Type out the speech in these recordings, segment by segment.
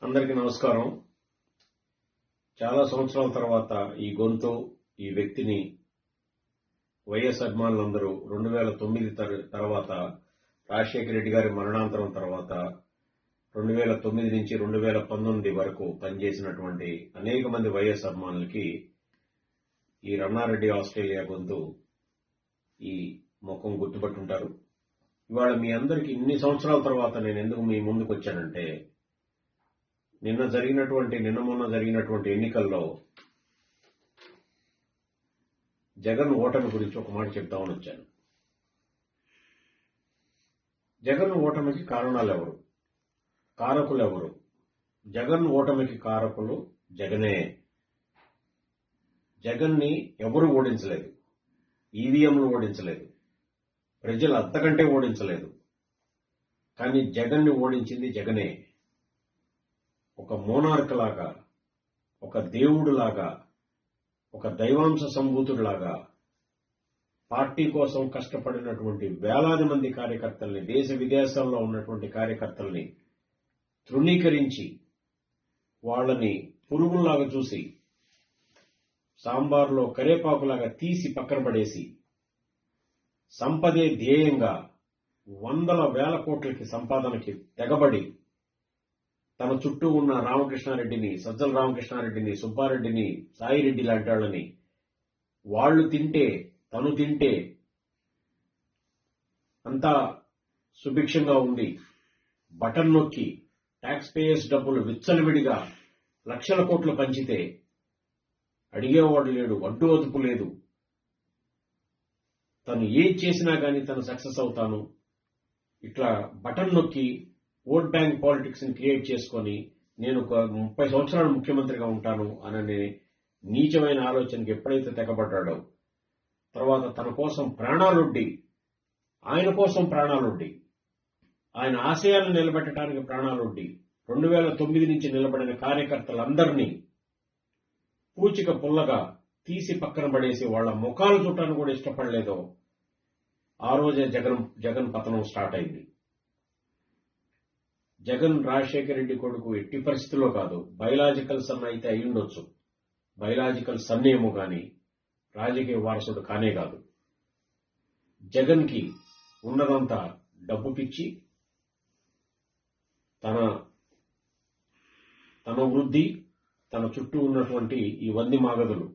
అందరికీ నమస్కారం. చాలా సంవత్సరాల తర్వాత ఈ గొంతు, ఈ వ్యక్తిని వైఎస్ అభిమానులందరూ 2009 తర్వాత రాజశేఖర రెడ్డి గారి మరణాంతరం తర్వాత 2009 నుంచి 2019 వరకు పనిచేసినటువంటి అనేక మంది వైఎస్ అభిమానులకి ఈ రమణారెడ్డి ఆస్ట్రేలియా గొంతు, ఈ ముఖం గుర్తుపట్టుంటారు. ఇవాళ మీ అందరికీ ఇన్ని సంవత్సరాల తర్వాత నేను ఎందుకు మీ ముందుకు వచ్చానంటే, నిన్న మొన్న జరిగినటువంటి ఎన్నికల్లో జగన్ ఓటమి గురించి ఒక మాట చెప్తామని వచ్చాను. జగన్ ఓటమికి కారణాలు ఎవరు, కారకులు ఎవరు? జగన్ ఓటమికి కారకులు జగనే. జగన్ని ఎవరు ఓడించలేదు, ఈవీఎంలు ఓడించలేదు, ప్రజలు అంతకంటే ఓడించలేదు. కానీ జగన్ని ఓడించింది జగనే. ఒక మోనార్క్ లాగా, ఒక దేవుడులాగా, ఒక దైవాంశ సంభూతుడిలాగా పార్టీ కోసం కష్టపడినటువంటి వేలాది మంది కార్యకర్తల్ని, దేశ విదేశాల్లో ఉన్నటువంటి కార్యకర్తల్ని తృణీకరించి వాళ్ళని పురుగుల్లాగా చూసి సాంబార్లో కరేపాకులాగా తీసి పక్కన పడేసి సంపదే ధ్యేయంగా వందల వేల కోట్లకి సంపాదనకి తెగబడి తన చుట్టూ ఉన్న రామకృష్ణారెడ్డిని, సజ్జల రామకృష్ణారెడ్డిని, సుబ్బారెడ్డిని, సాయిరెడ్డి లాంటి వాళ్ళని వాళ్ళు తింటే తను తింటే అంతా సుభిక్షంగా ఉంది, బటన్ నొక్కి ట్యాక్స్ పేయర్స్ డబ్బులు విచ్చలవిడిగా లక్షల కోట్లు పంచితే అడిగేవాడు లేడు, అడ్డు అదుపు లేదు. తను ఏం చేసినా కానీ తను సక్సెస్ అవుతాను, ఇట్లా బటన్ నొక్కి ఓట్ బ్యాంక్ పాలిటిక్స్ ని క్రియేట్ చేసుకొని నేను ఒక 30 సంవత్సరాలు ముఖ్యమంత్రిగా ఉంటాను అనే నీచమైన ఆలోచనకి ఎప్పుడైతే తెగబడ్డాడో, తర్వాత తన కోసం ప్రాణాలొడ్డి, ఆయన కోసం ప్రాణాలొడ్డి, ఆయన ఆశయాలను నిలబెట్టడానికి ప్రాణాలొడ్డి 2009 నుంచి నిలబడిన కార్యకర్తలందరినీ పూచిక పుల్లగా తీసి పక్కన పడేసి వాళ్ళ ముఖాలు చూడటానికి కూడా ఇష్టపడలేదో ఆ రోజే జగన్ పతనం స్టార్ట్ అయింది. జగన్ రాజశేఖర రెడ్డి కొడుకు ఎట్టి పరిస్థితుల్లో కాదు. బయలాజికల్ సన్ అయితే అయి ఉండొచ్చు, బయలాజికల్ సన్ ఏమో గాని రాజకీయ వారసుడు కానే కాదు. జగన్ కి ఉన్నదంతా డబ్బు పిచ్చి, తన వృద్ధి, తన చుట్టూ ఉన్నటువంటి ఈ వంది మాగదులు,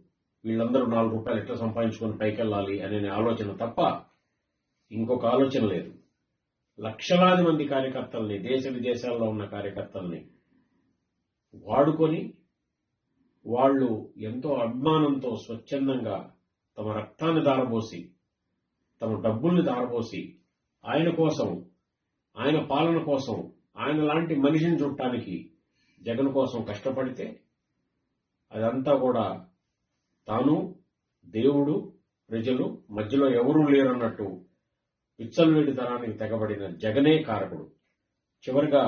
వీళ్ళందరూ 4 రూపాయలు ఎట్లా సంపాదించుకొని పైకెళ్ళాలి అనే ఆలోచన తప్ప ఇంకొక ఆలోచన లేదు. లక్షలాది మంది కార్యకర్తల్ని, దేశ విదేశాల్లో ఉన్న కార్యకర్తల్ని వాడుకొని వాళ్ళు ఎంతో అభిమానంతో స్వచ్ఛందంగా తమ రక్తాన్ని దారబోసి, తమ డబ్బుల్ని దారబోసి ఆయన కోసం, ఆయన పాలన కోసం, ఆయన లాంటి మనిషిని చూడటానికి జగన్ కోసం కష్టపడితే అదంతా కూడా తాను, దేవుడు, ప్రజలు మధ్యలో ఎవరూ లేరన్నట్టు విచ్చలవిడి తరానికి తెగబడిన జగనే కారకుడు. చివరిగా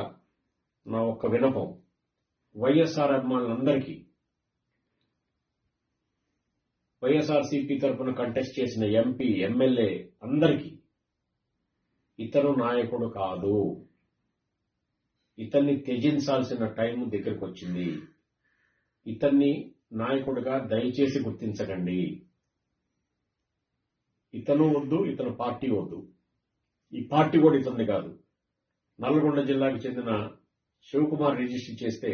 నా ఒక్క వినపం వైఎస్ఆర్ అభిమానులందరికీ, వైఎస్ఆర్సీపీ తరఫున కంటెస్ట్ చేసిన ఎంపీ, ఎమ్మెల్యే అందరికీ, ఇతను నాయకుడు కాదు, ఇతన్ని త్యజించాల్సిన టైం దగ్గరకు వచ్చింది. ఇతన్ని నాయకుడిగా దయచేసి గుర్తించకండి. ఇతను వద్దు, ఇతను పార్టీ వద్దు, ఈ పార్టీ కూడా ఇతన్ని కాదు. నల్గొండ జిల్లాకు చెందిన శివకుమార్ రిజిస్టర్ చేస్తే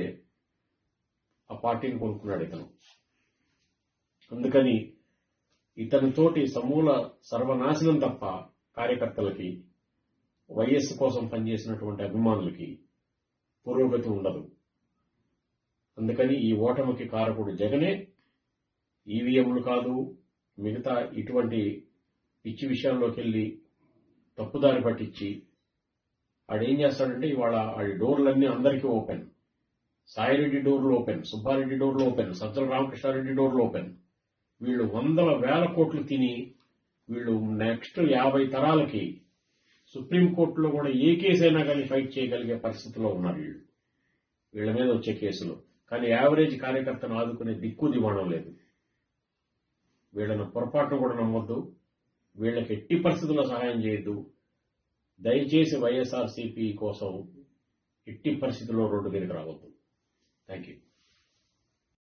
ఆ పార్టీని కొనుక్కున్నాడు ఇతను. అందుకని ఇతనితోటి సమూల సర్వనాశనం తప్ప కార్యకర్తలకి, వైఎస్ కోసం పనిచేసినటువంటి అభిమానులకి పురోగతి ఉండదు. అందుకని ఈ ఓటమికి కారకుడు జగనే, ఈవీఎంలు కాదు. మిగతా ఇటువంటి పిచ్చి విషయాల్లోకి వెళ్ళి తప్పుదారి పట్టించి ఆడేం చేస్తాడంటే, ఇవాళ ఆడి డోర్లన్నీ అందరికీ ఓపెన్. సాయిరెడ్డి డోర్లు ఓపెన్, సుబ్బారెడ్డి డోర్లు ఓపెన్, సజ్జల రామకృష్ణారెడ్డి డోర్లు ఓపెన్. వీళ్ళు వందల వేల కోట్లు తిని వీళ్ళు నెక్స్ట్ 50 తరాలకి సుప్రీంకోర్టులో కూడా ఏ కేసు అయినా కానీ ఫైట్ చేయగలిగే పరిస్థితిలో ఉన్నారు వీళ్ళ మీద వచ్చే కేసులు. కానీ యావరేజ్ కార్యకర్తను ఆదుకునే దిక్కు దివాణం లేదు. వీళ్ళను పొరపాటును కూడా నమ్మొద్దు, వీళ్ళకి ఎట్టి పరిస్థితుల్లో సహాయం చేయొద్దు. దయచేసి వైఎస్ఆర్సీపీ కోసం ఎట్టి పరిస్థితుల్లో రోడ్డు మీదకి రావద్దు. Thank you.